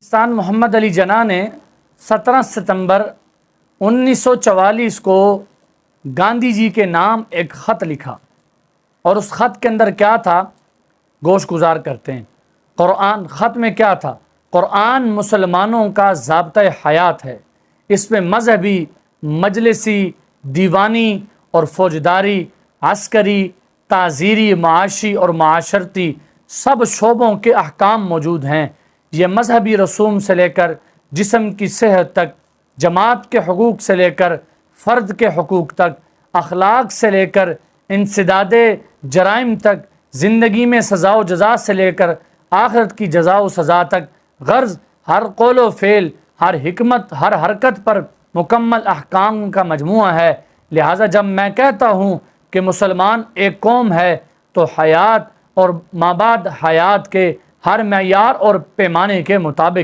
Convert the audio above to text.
پاکستان محمد علی جناح نے 17 ستمبر 1944 کو گاندھی جی کے نام ایک خط لکھا، اور اس خط کے اندر کیا تھا گوش گزار کرتے ہیں۔ قرآن خط میں کیا تھا؟ قرآن مسلمانوں کا ضابطۂ حیات ہے، اس میں مذہبی، مجلسی، دیوانی اور فوجداری، عسکری، تعزیری، معاشی اور معاشرتی سب شعبوں کے احکام موجود ہیں۔ یہ مذہبی رسوم سے لے کر جسم کی صحت تک، جماعت کے حقوق سے لے کر فرد کے حقوق تک، اخلاق سے لے کر انسداد جرائم تک، زندگی میں سزا و جزا سے لے کر آخرت کی جزا و سزا تک، غرض ہر قول و فعل، ہر حکمت، ہر حرکت پر مکمل احکام کا مجموعہ ہے۔ لہٰذا جب میں کہتا ہوں کہ مسلمان ایک قوم ہے تو حیات اور مابعد حیات کے ہر معیار اور پیمانے کے مطابق